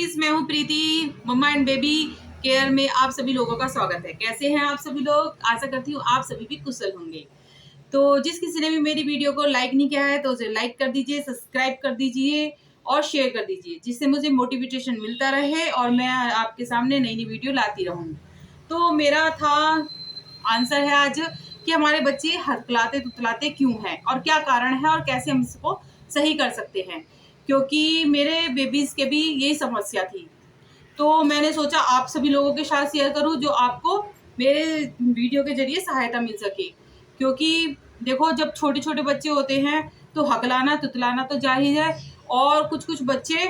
Guys, मैं हूँ प्रीति। मम्मा and baby care में आप सभी लोगों का स्वागत है। कैसे हैं आप सभी लोग? आशा करती हूँ आप सभी भी कुशल होंगे। तो जिस किसी ने भी मेरी वीडियो को लाइक नहीं किया है तो उसे लाइक कर दीजिए, सब्सक्राइब कर दीजिए और शेयर कर दीजिए, जिससे मुझे मोटिवेशन मिलता रहे और मैं आपके सामने नई नई वीडियो लाती रहूँ। तो मेरा था आंसर है आज कि हमारे बच्चे हकलाते तुतलाते क्यों हैं और क्या कारण है और कैसे हम इसको सही कर सकते हैं, क्योंकि मेरे बेबीज के भी यही समस्या थी। तो मैंने सोचा आप सभी लोगों के साथ शेयर करूं जो आपको मेरे वीडियो के जरिए सहायता मिल सके। क्योंकि देखो, जब छोटे छोटे बच्चे होते हैं तो हकलाना तुतलाना तो जाहिर है, और कुछ कुछ बच्चे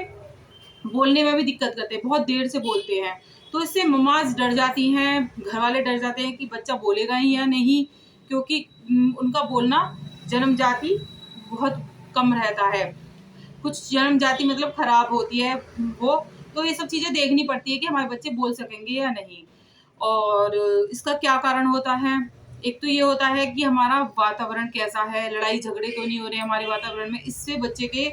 बोलने में भी दिक्कत करते हैं, बहुत देर से बोलते हैं। तो इससे मम्माज डर जाती हैं, घर वाले डर जाते हैं कि बच्चा बोलेगा ही या नहीं, क्योंकि उनका बोलना जन्मजाति बहुत कम रहता है। कुछ जन्म जाति मतलब खराब होती है वो। तो ये सब चीजें देखनी पड़ती है कि हमारे बच्चे बोल सकेंगे या नहीं। और इसका क्या कारण होता है? एक तो ये होता है कि हमारा वातावरण कैसा है, लड़ाई झगड़े तो नहीं हो रहे हमारे वातावरण में। इससे बच्चे के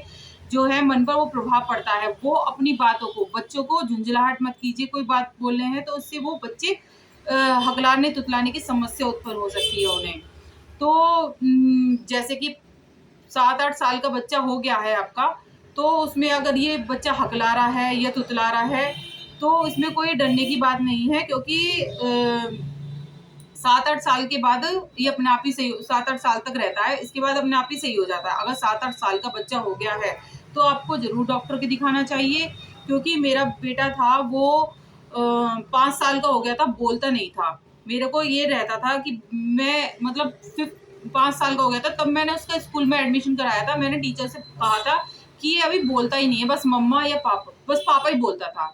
जो है मन पर वो प्रभाव पड़ता है। वो अपनी बातों को, बच्चों को झुंझलाहट मत कीजिए, कोई बात बोल रहे हैं तो उससे वो बच्चे हकलाने तुतलाने की समस्या उत्पन्न हो सकती है उन्हें। तो जैसे कि 7-8 साल का बच्चा हो गया है आपका, तो उसमें अगर ये बच्चा हकला रहा है या तुतला रहा है तो इसमें कोई डरने की बात नहीं है, क्योंकि 7-8 साल के बाद ये अपने आप ही सही, 7-8 साल तक रहता है, इसके बाद अपने आप ही सही हो जाता है। अगर 7-8 साल का बच्चा हो गया है तो आपको जरूर डॉक्टर के दिखाना चाहिए। क्योंकि मेरा बेटा था वो 5 साल का हो गया था, बोलता नहीं था। मेरे को ये रहता था कि मैं मतलब 5 साल का हो गया था तब मैंने उसका स्कूल में एडमिशन कराया था। मैंने टीचर से कहा था कि ये अभी बोलता ही नहीं है, बस मम्मा या पापा, बस पापा ही बोलता था।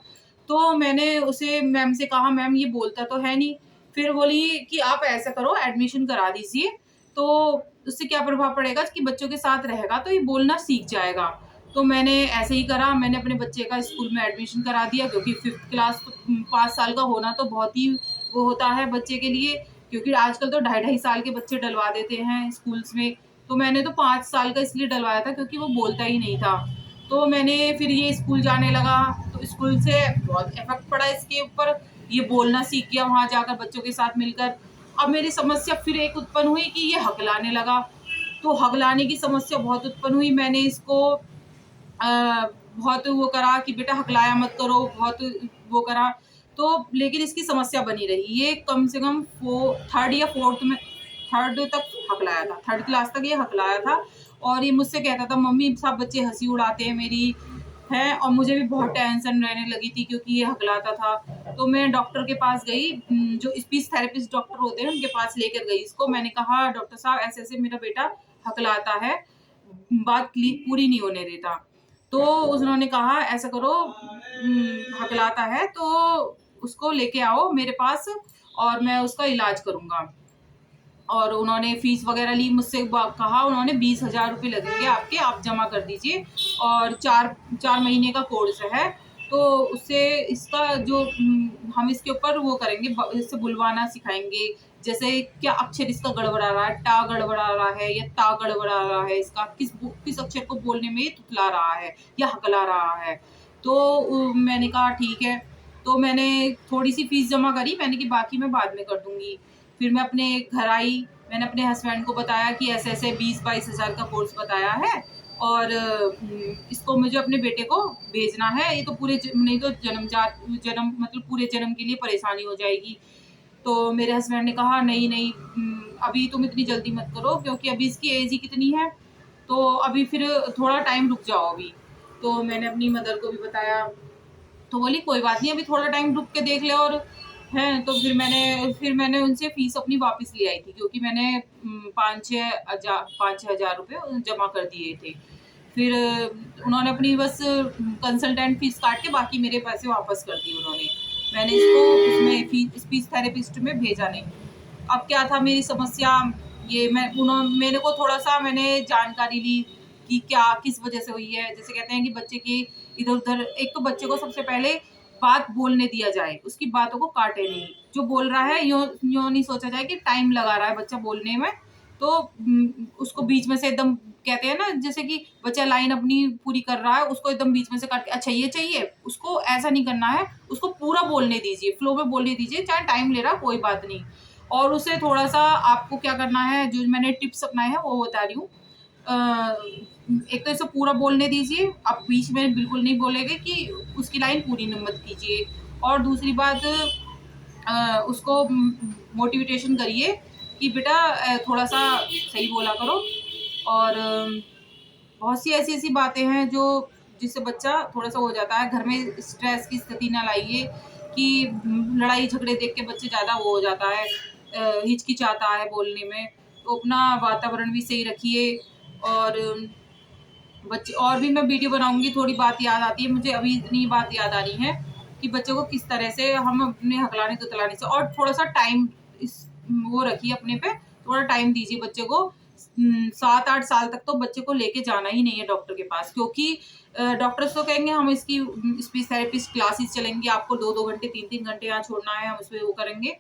तो मैंने उसे मैम से कहा, मैम ये बोलता तो है नहीं। फिर बोली कि आप ऐसा करो, एडमिशन करा दीजिए, तो उससे क्या प्रभाव पड़ेगा कि बच्चों के साथ रहेगा तो ये बोलना सीख जाएगा। तो मैंने ऐसे ही करा, मैंने अपने बच्चे का स्कूल में एडमिशन करा दिया। क्योंकि 5th क्लास तो 5 साल का होना तो बहुत ही वो होता है बच्चे के लिए, क्योंकि आजकल तो 2.5-2.5 साल के बच्चे डलवा देते हैं स्कूल्स में। तो मैंने तो 5 साल का इसलिए डलवाया था क्योंकि वो बोलता ही नहीं था। तो मैंने फिर ये स्कूल जाने लगा, तो स्कूल से बहुत इफेक्ट पड़ा इसके ऊपर। ये बोलना सीख गया वहां जाकर बच्चों के साथ मिलकर। अब मेरी समस्या फिर एक उत्पन्न हुई कि ये हकलाने लगा। तो हकलाने की समस्या बहुत उत्पन्न हुई। मैंने इसको बहुत वो करा कि बेटा हकलाया मत करो, बहुत वो करा। तो लेकिन इसकी समस्या बनी रही। ये कम से कम 3rd या 4th में, 3rd तक हकलाया था, 3rd क्लास तक ये हकलाया था। और ये मुझसे कहता था, मम्मी सब बच्चे हंसी उड़ाते हैं मेरी, है। और मुझे भी बहुत टेंशन रहने लगी थी क्योंकि ये हकलाता था। तो मैं डॉक्टर के पास गई, जो स्पीच थेरेपिस्ट डॉक्टर होते हैं उनके पास लेकर गई इसको। मैंने कहा, डॉक्टर साहब ऐसे ऐसे मेरा बेटा हकलाता है, बात पूरी नहीं होने देता। तो उन्होंने कहा, ऐसा करो, हकलाता है तो उसको लेके आओ मेरे पास और मैं उसका इलाज करूंगा। और उन्होंने फीस वगैरह ली मुझसे, कहा उन्होंने 20,000 रुपये लगेंगे आपके, आप जमा कर दीजिए। और 4 महीने का कोर्स है। तो उससे इसका जो हम इसके ऊपर वो करेंगे, इससे बुलवाना सिखाएंगे। जैसे क्या अक्षर इसका गड़बड़ा रहा है, टा गड़बड़ा रहा है या ता गड़बड़ा रहा है, इसका किस अक्षर को बोलने में तुतला रहा है या हकला रहा है। तो मैंने कहा ठीक है। तो मैंने थोड़ी सी फीस जमा करी, मैंने कि बाकी मैं बाद में कर दूंगी। फिर मैं अपने घर आई, मैंने अपने हस्बैंड को बताया कि ऐसे ऐसे 20-22 हज़ार का कोर्स बताया है और इसको मुझे अपने बेटे को भेजना है। ये तो नहीं तो जन्म मतलब पूरे जन्म के लिए परेशानी हो जाएगी। तो मेरे हस्बैंड ने कहा, नहीं नहीं, अभी तुम इतनी जल्दी मत करो, क्योंकि अभी इसकी एज ही कितनी है, तो अभी फिर थोड़ा टाइम रुक जाओ अभी। तो मैंने अपनी मदर को भी बताया, तो बोली कोई बात नहीं, अभी थोड़ा टाइम रुक के देख ले। और हैं, तो फिर मैंने उनसे फीस अपनी वापस ले आई थी, क्योंकि मैंने 5-6 हज़ार रुपये जमा कर दिए थे। फिर उन्होंने अपनी बस कंसल्टेंट फीस काट के बाकी मेरे पैसे वापस कर दिए उन्होंने। मैंने इसको उसमें स्पीच थेरेपिस्ट में भेजा नहीं। अब क्या था मेरी समस्या, ये मेरे को थोड़ा सा मैंने जानकारी ली कि क्या किस वजह से हुई है। जैसे कहते हैं कि बच्चे की इधर उधर, एक तो बच्चे को सबसे पहले बात बोलने दिया जाए, उसकी बातों को काटे नहीं। जो बोल रहा है यो नहीं सोचा जाए कि टाइम लगा रहा है बच्चा बोलने में, तो उसको बीच में से एकदम कहते हैं ना, जैसे कि बच्चा लाइन अपनी पूरी कर रहा है, उसको एकदम बीच में से काट के अच्छा ये चाहिए, उसको ऐसा नहीं करना है, उसको पूरा बोलने दीजिए, फ्लो में बोलने दीजिए, चाहे टाइम ले रहा कोई बात नहीं। और उसे थोड़ा-सा आपको क्या करना है, जो मैंने टिप्स अपनाए हैं वो बता रही हूँ। एक तो इसे पूरा बोलने दीजिए, आप बीच में बिल्कुल नहीं बोलेंगे कि उसकी लाइन पूरी मत कीजिए। और दूसरी बात, उसको मोटिवेशन करिए कि बेटा थोड़ा-सा सही बोला करो। और बहुत सी ऐसी-ऐसी बातें हैं जो जिससे बच्चा थोड़ा-सा हो जाता है। घर में स्ट्रेस की स्थिति ना लाइए कि लड़ाई झगड़े देख के बच्चे ज़्यादा वो हो जाता है, हिचकिचाता है बोलने में। तो अपना वातावरण भी सही रखिए। और बच्चे और भी मैं वीडियो बनाऊँगी, थोड़ी बात याद आती है मुझे, अभी इतनी बात याद आ रही है कि बच्चों को किस तरह से हम अपने हकलाने-तुतलाने से, और थोड़ा-सा टाइम इस वो रखिए अपने पे, थोड़ा टाइम दीजिए बच्चे को। 7-8 साल तक तो बच्चे को लेके जाना ही नहीं है डॉक्टर के पास, क्योंकि डॉक्टर्स तो कहेंगे हम इसकी स्पीच थेरेपिस्ट क्लासेस चलेंगी, आपको 2-2 घंटे 3-3 घंटे यहाँ छोड़ना है, हम उसपे वो करेंगे।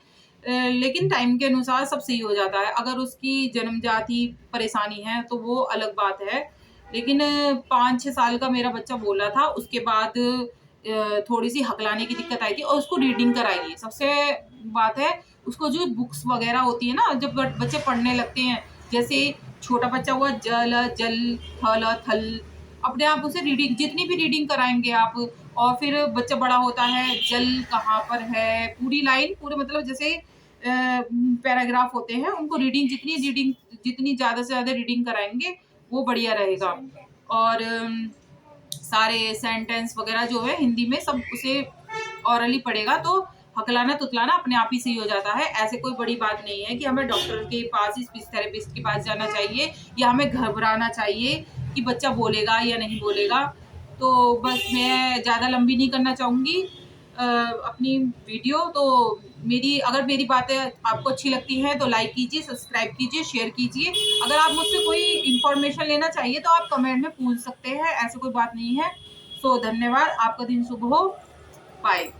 लेकिन टाइम के अनुसार सब सही हो जाता है। अगर उसकी जन्मजात ही परेशानी है तो वो अलग बात है। लेकिन 5-6 साल का मेरा बच्चा बोला था, उसके बाद थोड़ी-सी हकलाने की दिक्कत आई थी, और उसको रीडिंग कराइए। सबसे बात है, उसको जो बुक्स वगैरह होती है ना, जब बच्चे पढ़ने लगते हैं, जैसे छोटा बच्चा हुआ जल, जल, थल, थल, अपने आप उसे रीडिंग, जितनी भी रीडिंग कराएँगे आप। और फिर बच्चा बड़ा होता है, जल कहाँ पर है, पूरी लाइन, पूरे मतलब जैसे पैराग्राफ होते हैं, उनको रीडिंग जितनी ज़्यादा से ज़्यादा रीडिंग कराएँगे, वो बढ़िया रहेगा। और सारे सेंटेंस वगैरह जो है हिंदी में सब उसे ओरली पढ़ेगा, तो हकलाना-तुतलाना अपने आप ही सही हो जाता है। ऐसे कोई बड़ी बात नहीं है कि हमें डॉक्टर के पास, स्पीच थेरेपिस्ट के पास जाना चाहिए, या हमें घबराना चाहिए कि बच्चा बोलेगा या नहीं बोलेगा। तो बस मैं ज़्यादा लंबी नहीं करना चाहूँगी अपनी वीडियो। तो अगर मेरी बातें आपको अच्छी लगती हैं तो लाइक कीजिए, सब्सक्राइब कीजिए, शेयर कीजिए। अगर आप मुझसे कोई इन्फॉर्मेशन लेना चाहिए तो आप कमेंट में पूछ सकते हैं, ऐसी कोई बात नहीं है। धन्यवाद, आपका दिन शुभ हो। बाय।